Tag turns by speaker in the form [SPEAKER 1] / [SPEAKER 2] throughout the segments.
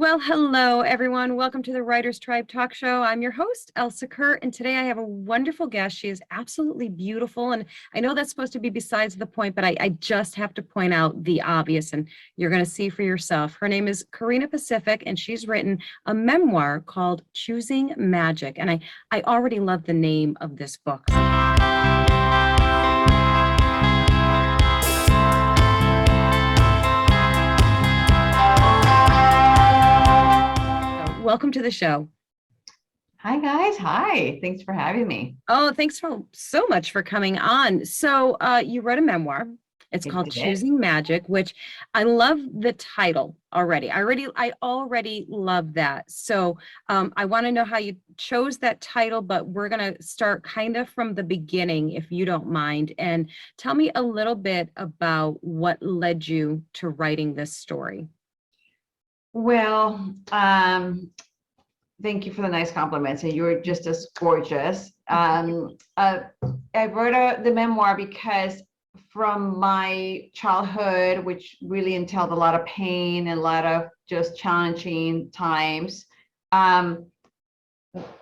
[SPEAKER 1] Well, hello, everyone. Welcome to the Writers Tribe Talk Show. I'm your host, Elsa Kurt, and today I have a wonderful guest. She is absolutely beautiful, and I know that's supposed to be besides the point, but I just have to point out the obvious, and you're going to see for yourself. Her name is Karina Pacific, and she's written a memoir called Choosing Magic, and I already love the name of this book. Welcome to the show.
[SPEAKER 2] Hi, guys. Hi. Thanks for having me.
[SPEAKER 1] Oh, thanks so much for coming on. So you wrote a memoir. It's
[SPEAKER 2] I
[SPEAKER 1] called
[SPEAKER 2] did it.
[SPEAKER 1] Choosing Magic, which I love the title already. I already love that. So I want to know how you chose that title, but we're going to start kind of from the beginning, if you don't mind. And tell me a little bit about what led you to writing this story.
[SPEAKER 2] Well, thank you for the nice compliments, and you're just as gorgeous. I wrote the memoir because from my childhood, which really entailed a lot of pain and a lot of just challenging times, how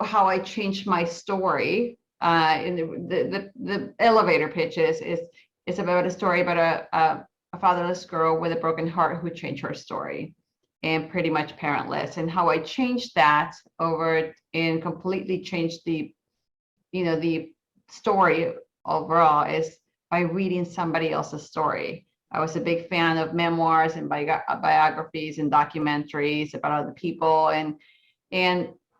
[SPEAKER 2] I changed my story. In the elevator pitch is about a story about a fatherless girl with a broken heart who changed her story, and pretty much parentless, and how I changed that over and completely changed the story overall is by reading somebody else's story. I was a big fan of memoirs and biographies and documentaries about other people, and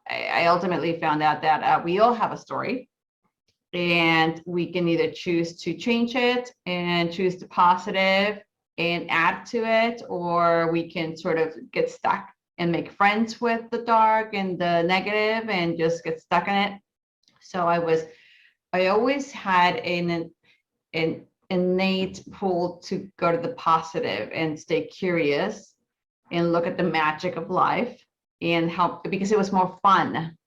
[SPEAKER 2] I ultimately found out that we all have a story, and we can either choose to change it and choose the positive and add to it, or we can sort of get stuck and make friends with the dark and the negative and just get stuck in it. So I always had an innate pull to go to the positive and stay curious and look at the magic of life and help, because it was more fun.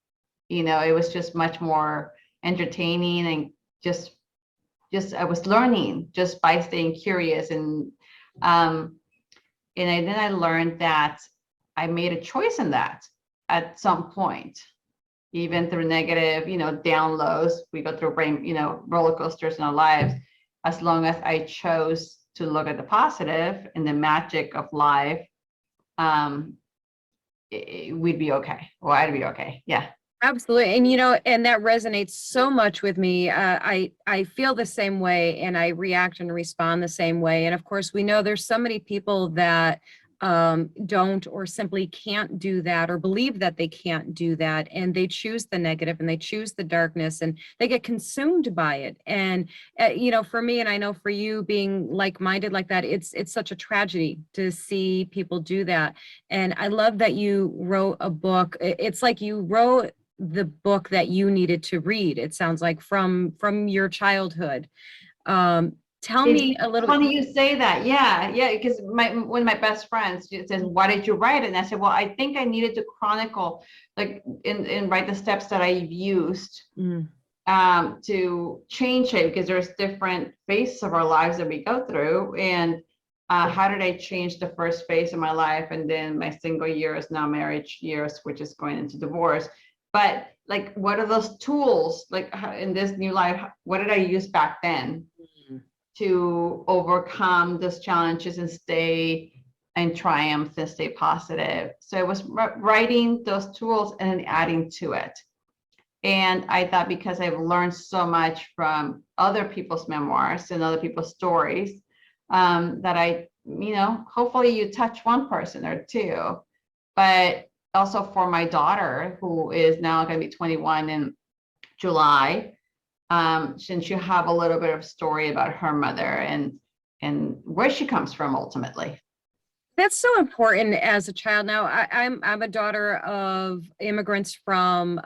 [SPEAKER 2] It was just much more entertaining, and just I was learning just by staying curious. And then I learned that I made a choice in that at some point, even through negative, down lows. We go through brain, roller coasters in our lives. As long as I chose to look at the positive and the magic of life, we'd be okay. Well, I'd be okay. Yeah.
[SPEAKER 1] Absolutely. And that resonates so much with me. I feel the same way, and I react and respond the same way. And of course, we know there's so many people that don't or simply can't do that, or believe that they can't do that. And they choose the negative and they choose the darkness, and they get consumed by it. And, for me, and I know for you being like-minded like that, it's such a tragedy to see people do that. And I love that you wrote a book. It's like you wrote the book that you needed to read, it sounds like, from your childhood. Tell me a little.
[SPEAKER 2] Funny you say that. Yeah, because one of my best friends says, "Why did you write it?" And I said, "Well, I think I needed to chronicle, like, and write the steps that I've used to change it, because there's different phases of our lives that we go through, and how did I change the first phase of my life, and then my single years, now marriage years, which is going into divorce." But like, what are those tools, like, in this new life, what did I use back then to overcome those challenges and stay in triumph and stay positive? So I was writing those tools and then adding to it. And I thought, because I've learned so much from other people's memoirs and other people's stories, that hopefully you touch one person or two. But also for my daughter, who is now going to be 21 in July, since you have a little bit of story about her mother and where she comes from ultimately.
[SPEAKER 1] That's so important as a child. Now, I'm a daughter of immigrants from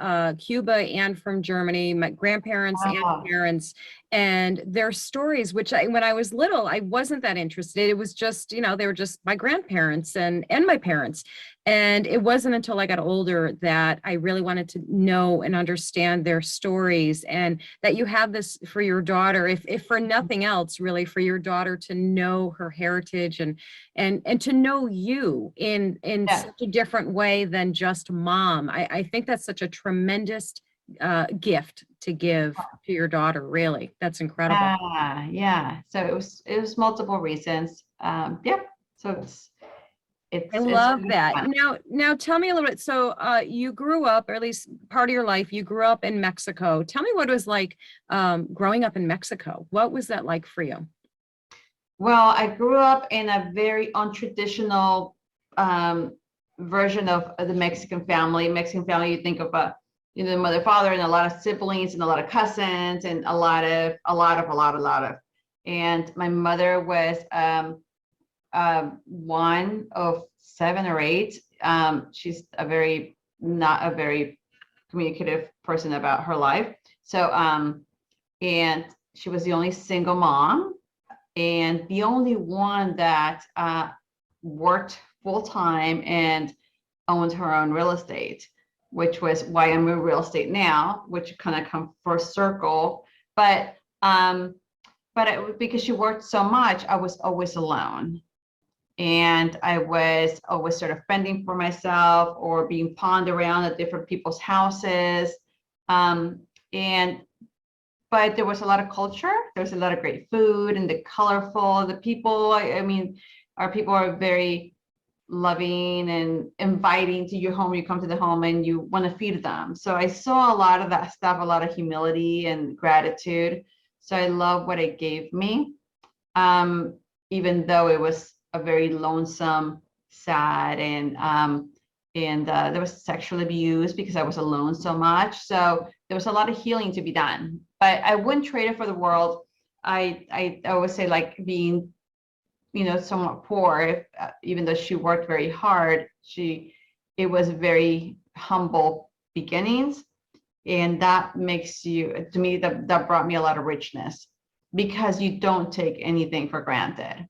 [SPEAKER 1] Cuba and from Germany, my grandparents and parents. And their stories, which when I was little, I wasn't that interested. It was just, they were just my grandparents and my parents. And it wasn't until I got older that I really wanted to know and understand their stories, and that you have this for your daughter, if for nothing else, really, for your daughter to know her heritage and to know you in
[SPEAKER 2] Yeah.
[SPEAKER 1] such a different way than just mom. I think that's such a tremendous gift to give to your daughter. Really, that's incredible.
[SPEAKER 2] Yeah. So it was multiple reasons. Yep. So
[SPEAKER 1] I
[SPEAKER 2] it's
[SPEAKER 1] love that.
[SPEAKER 2] fun.
[SPEAKER 1] Now tell me a little bit. So you grew up, or at least part of your life, you grew up in Mexico. Tell me what it was like growing up in Mexico. What was that like for you?
[SPEAKER 2] Well, I grew up in a very untraditional version of the Mexican family. Mexican family, you think of the mother, father, and a lot of siblings, and a lot of cousins, and a lot of. And my mother was one of 7 or 8. She's not a very communicative person about her life. So, and she was the only single mom, and the only one that worked full time and owned her own real estate, which was why I'm in real estate now, which kind of come full circle. But because she worked so much, I was always alone. And I was always sort of fending for myself or being pawned around at different people's houses. And but there was a lot of culture. There was a lot of great food and the colorful, the people. I mean, our people are very loving and inviting to your home. You come to the home and you want to feed them. So I saw a lot of that stuff, a lot of humility and gratitude. So I love what it gave me, even though it was a very lonesome, sad, and there was sexual abuse because I was alone so much. So there was a lot of healing to be done, but I wouldn't trade it for the world. I always say, like, being, somewhat poor, even though she worked very hard, it was very humble beginnings. And that makes you, to me, that brought me a lot of richness because you don't take anything for granted.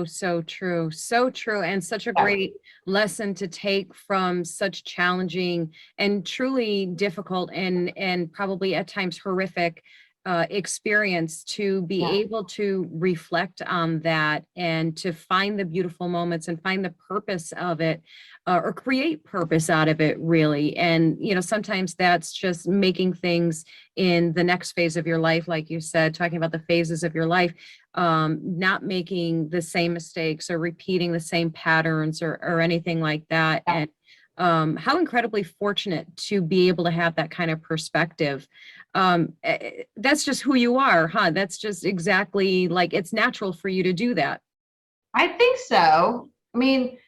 [SPEAKER 1] So true. So true. And such a
[SPEAKER 2] Yeah.
[SPEAKER 1] great lesson to take from such challenging and truly difficult and probably at times horrific experience, to be
[SPEAKER 2] Yeah.
[SPEAKER 1] able to reflect on that and to find the beautiful moments and find the purpose of it, or create purpose out of it, really. And, sometimes that's just making things in the next phase of your life, like you said, talking about the phases of your life, not making the same mistakes or repeating the same patterns or anything like that.
[SPEAKER 2] Yeah.
[SPEAKER 1] And how incredibly fortunate to be able to have that kind of perspective. That's just who you are, huh? That's just exactly, like, it's natural for you to do that.
[SPEAKER 2] I think so. I mean,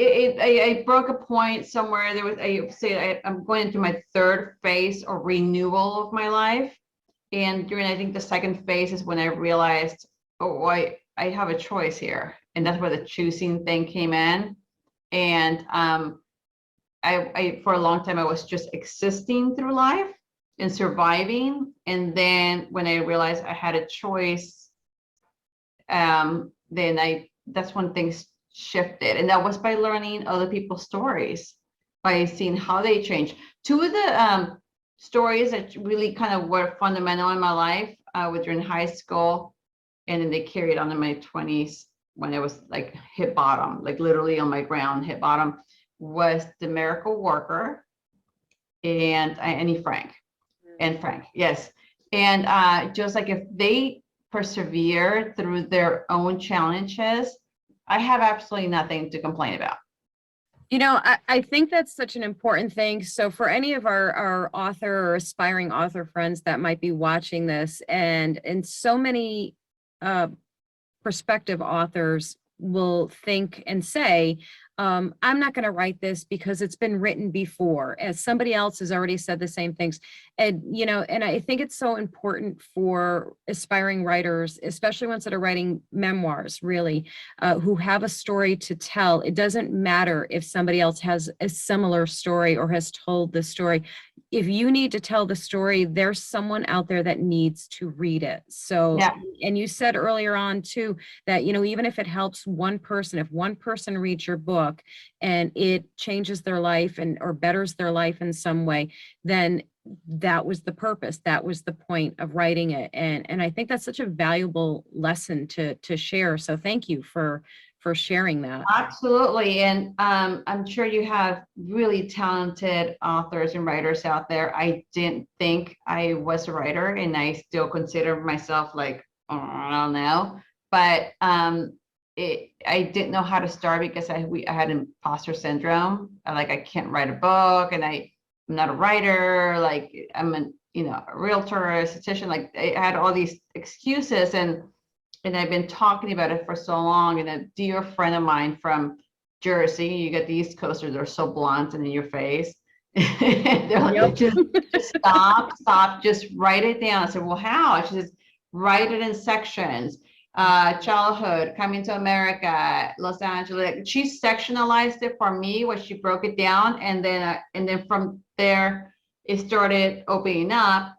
[SPEAKER 2] I broke a point somewhere. I'm going into my third phase or renewal of my life. And during, I think, the second phase is when I realized, oh, I have a choice here. And that's where the choosing thing came in. And I for a long time, I was just existing through life and surviving. And then when I realized I had a choice, that's when things shifted. And that was by learning other people's stories, by seeing how they changed. Two of the stories that really kind of were fundamental in my life were during high school, and then they carried on in my 20s when I was like hit bottom, like literally on my ground, hit bottom, was the miracle worker and Annie Frank. And Frank, yes. And just like, if they persevere through their own challenges, I have absolutely nothing to complain about.
[SPEAKER 1] I think that's such an important thing. So for any of our author or aspiring author friends that might be watching this, and so many prospective authors will think and say, I'm not going to write this because it's been written before, as somebody else has already said the same things. And I think it's so important for aspiring writers, especially ones that are writing memoirs, really, who have a story to tell. It doesn't matter if somebody else has a similar story or has told the story. if you need to tell the story, there's someone out there that needs to read it. So,
[SPEAKER 2] Yeah.
[SPEAKER 1] and you said earlier on too, that, you know, even if it helps one person, if one person reads your book and it changes their life and or betters their life in some way, then that was the purpose. That was the point of writing it. And I think that's such a valuable lesson to share. So thank you for sharing that.
[SPEAKER 2] Absolutely. And I'm sure you have really talented authors and writers out there. I didn't think I was a writer, and I still consider myself like, oh, I don't know. But I didn't know how to start because I had imposter syndrome. Like, I can't write a book, and I'm not a writer. Like, I'm a realtor, a esthetician. Like, I had all these excuses, and I've been talking about it for so long. And a dear friend of mine from Jersey, you get the East Coasters, they're so blunt and in your face. They're like,
[SPEAKER 1] Yep.
[SPEAKER 2] just stop, just write it down. I said, well, how? She says, write it in sections. Childhood, coming to America, Los Angeles. She sectionalized it for me, where she broke it down, and then from there it started opening up,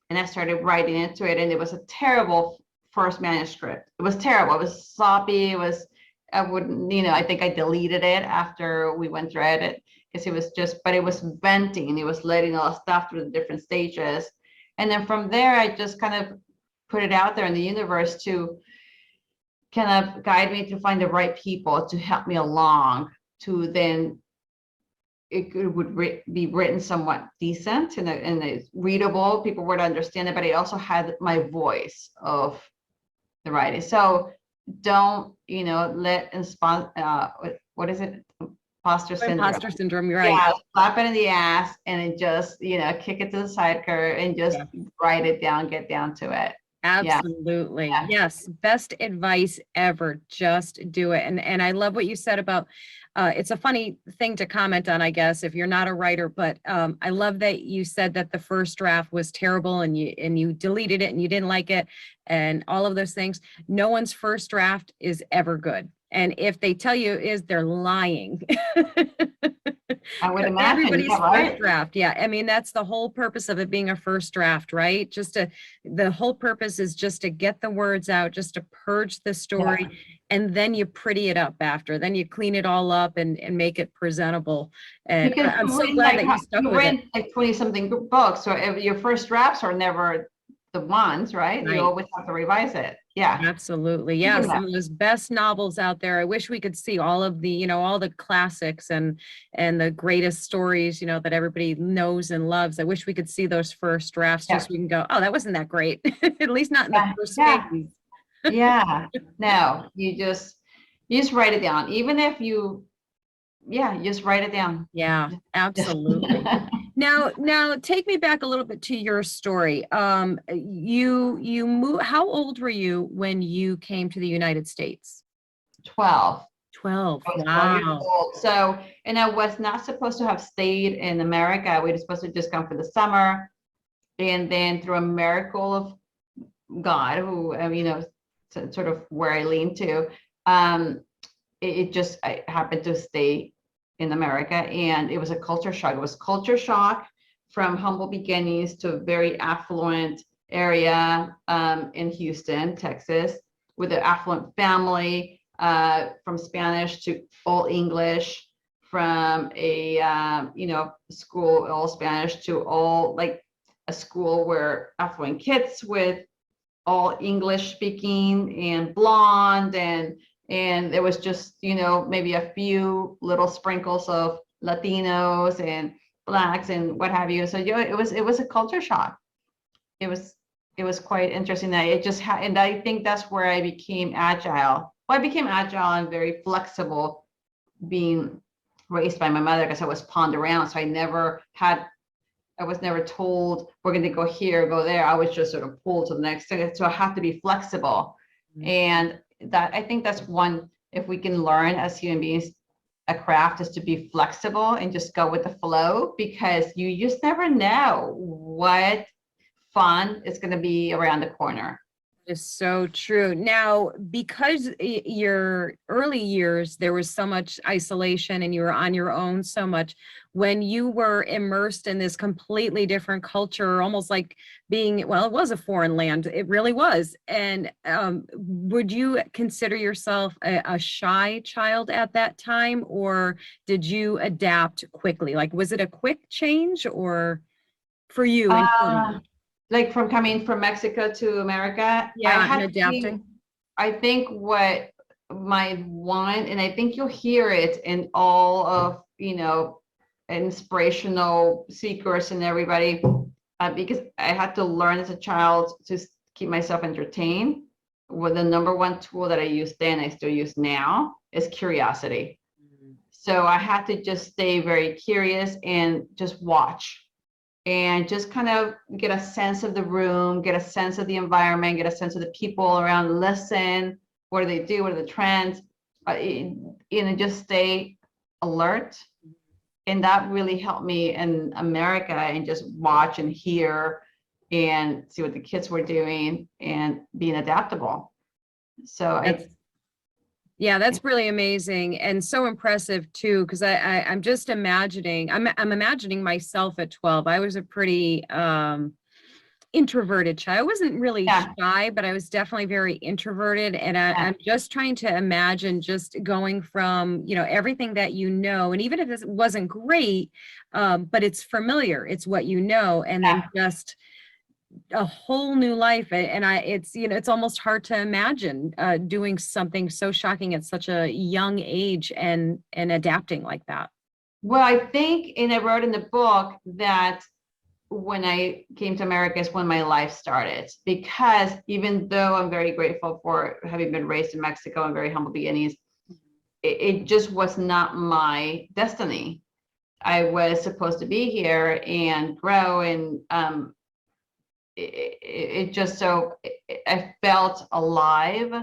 [SPEAKER 2] and I started writing into it. And it was a terrible first manuscript. It was terrible. It was sloppy. I think I deleted it after we went through it, because it was but it was venting. It was letting all the stuff through the different stages. And then from there, I just kind of put it out there in the universe to kind of guide me to find the right people to help me along, to then it would be written somewhat decent and it's readable. People would understand it, but it also had my voice of the writing. So don't, let what is it? Imposter syndrome.
[SPEAKER 1] Imposter syndrome, you're right.
[SPEAKER 2] Yeah, slap it in the ass and then just, kick it to the side curve and just write it down, get down to it.
[SPEAKER 1] Absolutely.
[SPEAKER 2] Yeah.
[SPEAKER 1] Yes. Best advice ever. Just do it. And I love what you said about it's a funny thing to comment on, I guess, if you're not a writer, but I love that you said that the first draft was terrible and you deleted it and you didn't like it and all of those things. No one's first draft is ever good. And if they tell you is, they're lying.
[SPEAKER 2] I would imagine.
[SPEAKER 1] Everybody's
[SPEAKER 2] Yeah, right?
[SPEAKER 1] first draft. Yeah. I mean, that's the whole purpose of it being a first draft, right? The whole purpose is just to get the words out, just to purge the story. Yeah. And then you pretty it up after. Then you clean it all up and make it presentable. And
[SPEAKER 2] because
[SPEAKER 1] I'm so glad that you stuck with it.
[SPEAKER 2] Like 20-something books. So if your first drafts are never the ones, right? You always have to revise it. Yeah.
[SPEAKER 1] Absolutely. Yeah. Some of those best novels out there. I wish we could see all of the, all the classics and the greatest stories, that everybody knows and loves. I wish we could see those first drafts just so we can go, oh, that wasn't that great. At least not in the first phase.
[SPEAKER 2] Yeah. No, you just write it down. Even if you just write it down.
[SPEAKER 1] Yeah, absolutely. Now take me back a little bit to your story. You moved, how old were you when you came to the United States?
[SPEAKER 2] 12.
[SPEAKER 1] 12.
[SPEAKER 2] I was 12
[SPEAKER 1] Wow.
[SPEAKER 2] years old. So, and I was not supposed to have stayed in America. We were supposed to just come for the summer. And then through a miracle of God, who, sort of where I lean to, I happened to stay in America, and it was a culture shock. It was culture shock from humble beginnings to a very affluent area in Houston, Texas, with an affluent family, from Spanish to all English, from a school all Spanish to all like a school where affluent kids with all English speaking and blonde and there was just, maybe a few little sprinkles of Latinos and Blacks and what have you. So, it was a culture shock. It was quite interesting. And I think that's where I became agile. Well, I became agile and very flexible, being raised by my mother, because I was pawned around. So I was never told we're going to go here, go there. I was just sort of pulled to the next thing. So I have to be flexible. Mm-hmm. And that, I think that's one, if we can learn as human beings, a craft is to be flexible and just go with the flow, because you just never know what fun is going to be around the corner.
[SPEAKER 1] Is so true. Now, because your early years, there was so much isolation and you were on your own so much, when you were immersed in this completely different culture, almost like being, well, it was a foreign land. It really was. And would you consider yourself a shy child at that time, or did you adapt quickly? Like, was it a quick change or for you
[SPEAKER 2] Uh,
[SPEAKER 1] internally?
[SPEAKER 2] like from coming from Mexico to America,
[SPEAKER 1] Yeah, and adapting.
[SPEAKER 2] I think what my one, and I think you'll hear it in all of, inspirational seekers and everybody, because I had to learn as a child to keep myself entertained. Well, the number one tool that I used then, I still use now, is curiosity. So I had to just stay very curious and just watch and just kind of get a sense of the room, get a sense of the environment, get a sense of the people around, listen, what do they do, what are the trends, just stay alert. And that really helped me in America, and just watch and hear and see what the kids were doing and being adaptable. So
[SPEAKER 1] That's Yeah, that's really amazing and so impressive too, because I'm just imagining, I'm imagining myself at 12. I was a pretty introverted child. I wasn't really
[SPEAKER 2] yeah,
[SPEAKER 1] shy, but I was definitely very introverted. And
[SPEAKER 2] yeah,
[SPEAKER 1] I'm just trying to imagine just going from, everything that you know, and even if it wasn't great, but it's familiar, it's what you know, and then
[SPEAKER 2] yeah.
[SPEAKER 1] just a whole new life. And it's almost hard to imagine doing something so shocking at such a young age and adapting like that.
[SPEAKER 2] Well, I think, and I wrote in the book that when I came to America is when my life started. Because even though I'm very grateful for having been raised in Mexico and very humble beginnings, it just was not my destiny. I was supposed to be here and grow, and I felt alive.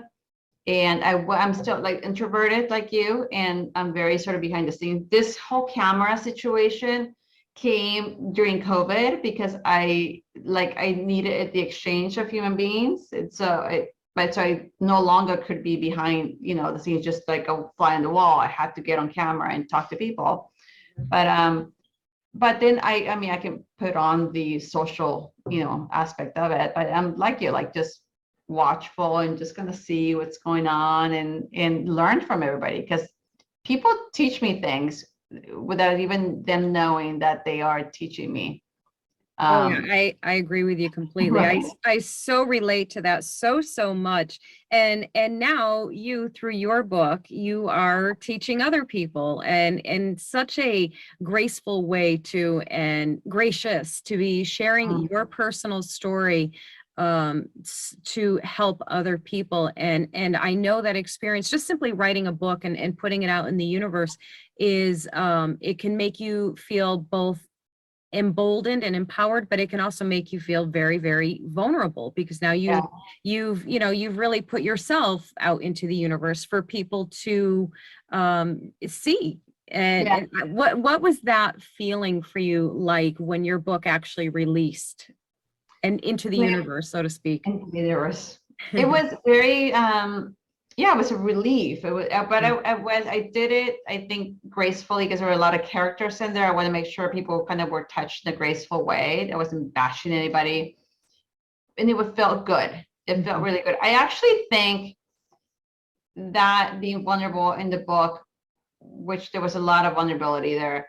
[SPEAKER 2] And I'm still like introverted like you, and I'm very sort of behind the scenes. This whole camera situation came during COVID because I needed the exchange of human beings. And but so I no longer could be behind, the scenes, just like a fly on the wall. I had to get on camera and talk to people. But then I mean, I can put on the social, aspect of it, but I'm like you, like just watchful and just gonna see what's going on and learn from everybody, because people teach me things without even them knowing that they are teaching me.
[SPEAKER 1] Oh yeah,
[SPEAKER 2] Um,
[SPEAKER 1] I agree with you completely. I
[SPEAKER 2] right.
[SPEAKER 1] I so relate to that so much. And now you, through your book, you are teaching other people, and in such a graceful way too, and gracious to be sharing your personal story to help other people. And I know that experience, just simply writing a book and putting it out in the universe, is it can make you feel both emboldened and empowered, but it can also make you feel very, very vulnerable, because now
[SPEAKER 2] Yeah.
[SPEAKER 1] you've really put yourself out into the universe for people to see.
[SPEAKER 2] Yeah.
[SPEAKER 1] And what was that feeling for you like when your book actually released and into the universe, so to speak?
[SPEAKER 2] And it was very, yeah, it was a relief. It was, but I did it, I think, gracefully, because there were a lot of characters in there. I want to make sure people kind of were touched in a graceful way. I wasn't bashing anybody, and felt good. It felt really good. I actually think that being vulnerable in the book, which there was a lot of vulnerability there,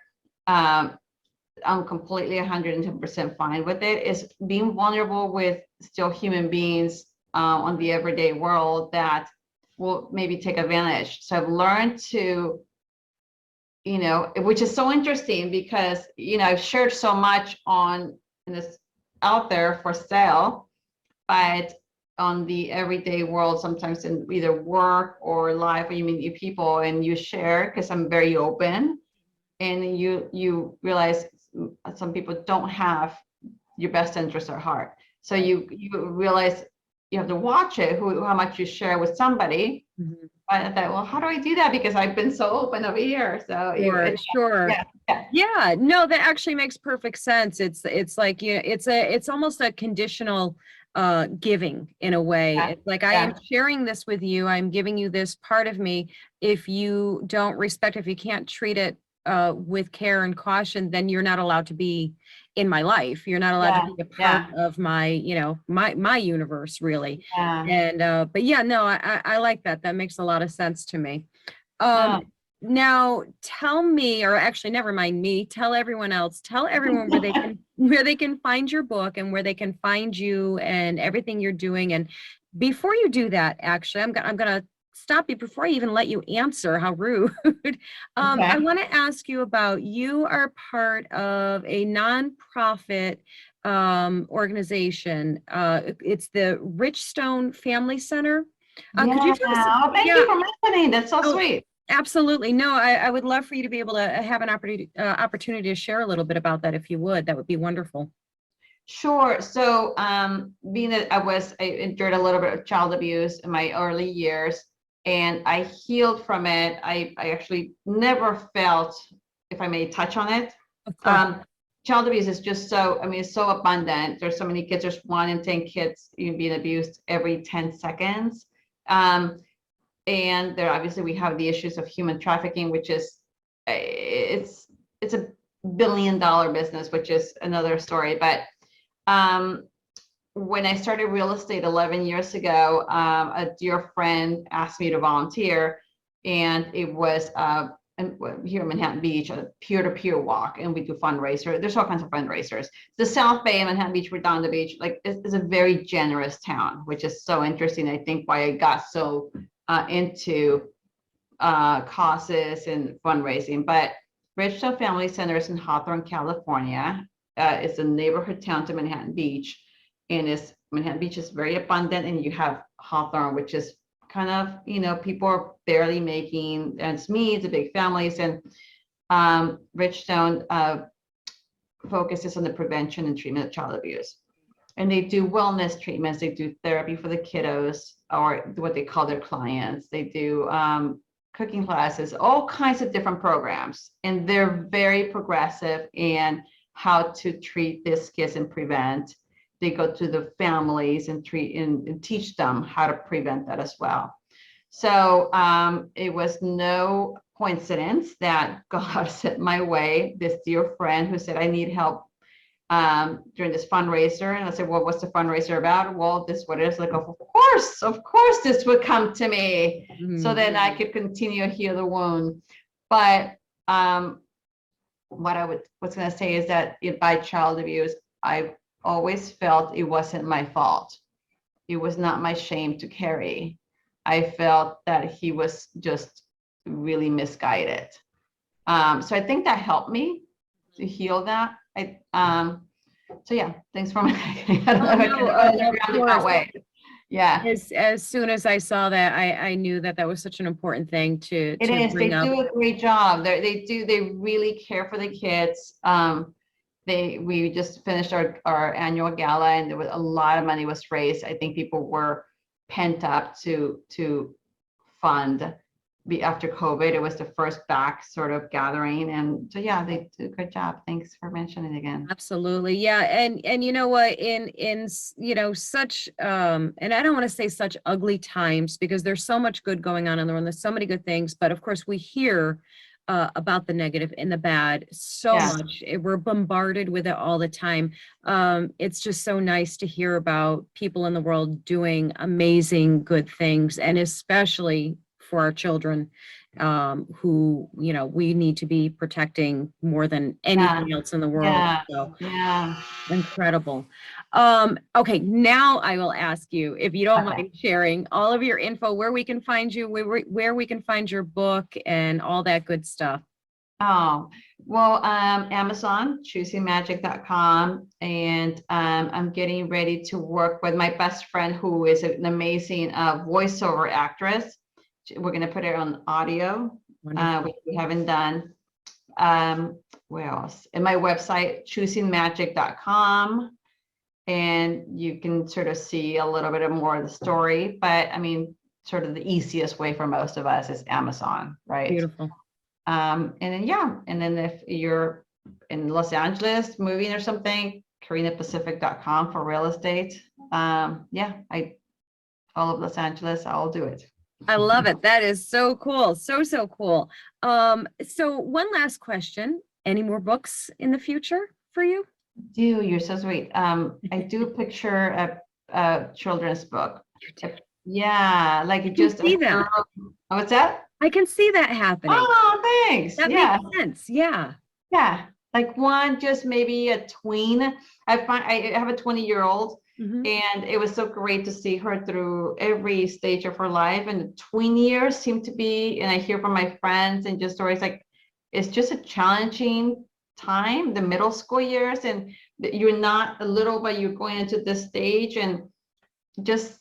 [SPEAKER 2] I'm completely 110% fine with it, is being vulnerable with still human beings on the everyday world that will maybe take advantage. So I've learned to, which is so interesting, because, I've shared so much on this out there for sale, but on the everyday world, sometimes in either work or life, when you meet people and you share, because I'm very open, and you realize some people don't have your best interest at heart. So you realize you have to watch it, how much you share with somebody.
[SPEAKER 1] Mhm.
[SPEAKER 2] But I thought, well, how do I do that? Because I've been so open over here. So
[SPEAKER 1] Sure.
[SPEAKER 2] yeah, yeah,
[SPEAKER 1] Yeah, no, that actually makes perfect sense. It's like, it's almost a conditional giving in a way.
[SPEAKER 2] Yeah.
[SPEAKER 1] It's like, I am sharing this with you. I'm giving you this part of me. If you don't respect, if you can't treat it with care and caution, then you're not allowed to be in my life. You're not allowed to be a part of my, my universe, really.
[SPEAKER 2] Yeah.
[SPEAKER 1] And but yeah, no, I like that. That makes a lot of sense to me. Um,
[SPEAKER 2] Yeah.
[SPEAKER 1] Now tell me, or actually never mind me, tell everyone else, tell everyone where they can find your book and where they can find you and everything you're doing. And before you do that, actually, I'm gonna stop you before I even let you answer. How rude. I
[SPEAKER 2] Okay.
[SPEAKER 1] want to ask you about, you are part of a nonprofit organization. It's the Richstone Family Center. Could you
[SPEAKER 2] Yeah.
[SPEAKER 1] tell us?
[SPEAKER 2] Oh, thank
[SPEAKER 1] Yeah.
[SPEAKER 2] you for mentioning. That's so
[SPEAKER 1] Oh,
[SPEAKER 2] sweet.
[SPEAKER 1] absolutely. No, I would love for you to be able to have an opportunity to share a little bit about that if you would. That would be wonderful.
[SPEAKER 2] Sure. So, being that I endured a little bit of child abuse in my early years, and I healed from it. I actually never felt, if I may touch on it,
[SPEAKER 1] Of course.
[SPEAKER 2] child abuse is just so, I mean, it's so abundant. There's so many kids. There's 1 in 10 kids being abused every 10 seconds. And there, obviously, we have the issues of human trafficking, which is, it's a $1 billion business, which is another story. But um, when I started real estate 11 years ago, a dear friend asked me to volunteer, and it was here in Manhattan Beach, a peer-to-peer walk, and we do fundraiser. There's all kinds of fundraisers. The South Bay and Manhattan Beach, Redondo Beach, like, is a very generous town, which is so interesting. I think why I got so into causes and fundraising. But Richfield Family Center is in Hawthorne, California. It's a neighborhood town to Manhattan Beach, and Manhattan Beach is very abundant, and you have Hawthorne, which is kind of, people are barely making ends meet, the big families, and Richstone focuses on the prevention and treatment of child abuse. And they do wellness treatments, they do therapy for the kiddos, or what they call their clients. They do cooking classes, all kinds of different programs. And they're very progressive in how to treat these kids and prevent. They go to the families and treat and teach them how to prevent that as well. So it was no coincidence that God sent my way this dear friend who said, I need help during this fundraiser. And I said, well, what's the fundraiser about? Well, this is what it is. Like, of course this would come to me. So then I could continue to heal the wound. But what I was going to say is that by child abuse, I always felt it wasn't my fault. It was not my shame to carry. I felt that he was just really misguided. So I think that helped me to heal that. So yeah, thanks for my roundabout way. Yeah.
[SPEAKER 1] As soon as I saw that, I knew that was such an important thing to bring up.
[SPEAKER 2] They do a great job. They really care for the kids. We just finished our annual gala, and there was a lot of money was raised. I think people were pent up to fund after COVID. It was the first back sort of gathering. And so, yeah, they do a good job. Thanks for mentioning it again.
[SPEAKER 1] Absolutely. Yeah. And you know what, in such, and I don't want to say such ugly times, because there's so much good going on in the world. There's so many good things, but of course we hear about the negative and the bad so much. We're bombarded with it all the time. It's just so nice to hear about people in the world doing amazing good things, and especially for our children, who we need to be protecting more than anything else in the world. So incredible. Okay, now I will ask you, if you don't mind sharing all of your info, where we can find you, where we can find your book and all that good stuff.
[SPEAKER 2] Oh, well, Amazon, choosingmagic.com. And I'm getting ready to work with my best friend, who is an amazing voiceover actress. We're going to put it on audio, which we haven't done. Where else? And my website, choosingmagic.com. And you can sort of see a little bit more of the story. But I mean, sort of the easiest way for most of us is Amazon, right?
[SPEAKER 1] Beautiful.
[SPEAKER 2] And then if you're in Los Angeles moving or something, KarinaPacific.com for real estate. yeah, all of Los Angeles, I'll do it.
[SPEAKER 1] I love it. That is so cool. So, so cool. So one last question. Any more books in the future for you?
[SPEAKER 2] You're so sweet. I do picture a children's book.
[SPEAKER 1] You do.
[SPEAKER 2] Yeah, like
[SPEAKER 1] I can
[SPEAKER 2] just
[SPEAKER 1] see
[SPEAKER 2] a girl.
[SPEAKER 1] that.
[SPEAKER 2] Oh, what's that?
[SPEAKER 1] I can see that happening.
[SPEAKER 2] Oh, thanks.
[SPEAKER 1] That
[SPEAKER 2] Yeah,
[SPEAKER 1] makes sense. Yeah.
[SPEAKER 2] yeah. Like one, just maybe a tween. I have a 20-year-old,
[SPEAKER 1] Mhm.
[SPEAKER 2] and it was so great to see her through every stage of her life. And the tween years seem to be, and I hear from my friends and just stories like it's just a challenging time, the middle school years, and you're not a little, but you're going into this stage, and just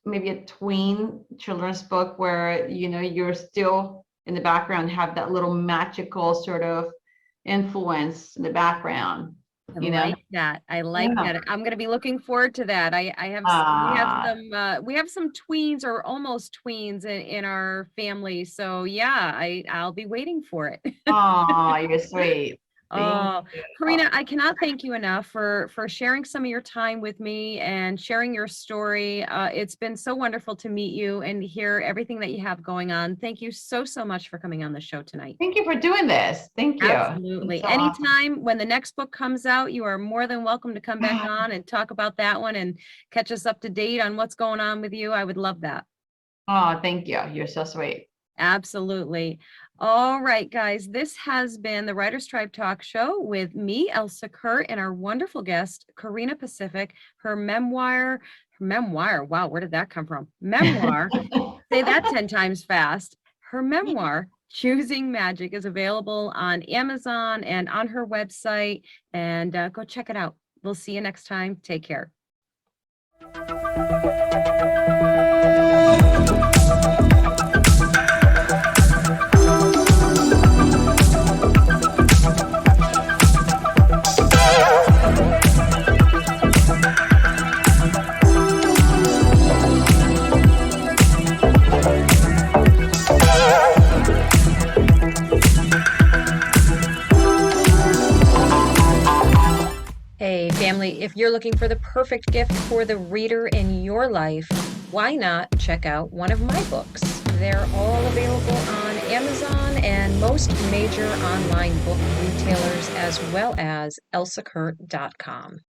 [SPEAKER 2] maybe a tween children's book where you're still in the background, have that little magical sort of influence in the background,
[SPEAKER 1] I
[SPEAKER 2] you know
[SPEAKER 1] like that. I like
[SPEAKER 2] yeah.
[SPEAKER 1] that. I'm going to be looking forward to that. I have
[SPEAKER 2] Ah,
[SPEAKER 1] we have some tweens or almost tweens in our family. So yeah, I'll be waiting for it.
[SPEAKER 2] oh, you're sweet. Thank
[SPEAKER 1] Oh,
[SPEAKER 2] you.
[SPEAKER 1] Karina, I cannot thank you enough for sharing some of your time with me and sharing your story. It's been so wonderful to meet you and hear everything that you have going on. Thank you so, so much for coming on the show tonight.
[SPEAKER 2] Thank you for doing this. Thank you. It's
[SPEAKER 1] Absolutely.
[SPEAKER 2] so awesome.
[SPEAKER 1] Anytime when the next book comes out, you are more than welcome to come back on and talk about that one and catch us up to date on what's going on with you. I would love that.
[SPEAKER 2] Oh, thank you. You're so sweet.
[SPEAKER 1] Absolutely. All right, guys, this has been the Writer's Tribe Talk Show with me, Elsa Kurt, and our wonderful guest, Karina Pacific. Her memoir, wow, where did that come from? Memoir, say that 10 times fast. Her memoir, Choosing Magic, is available on Amazon and on her website, and go check it out. We'll see you next time. Take care. Hey, family, if you're looking for the perfect gift for the reader in your life, why not check out one of my books? They're all available on Amazon and most major online book retailers, as well as elsakurt.com.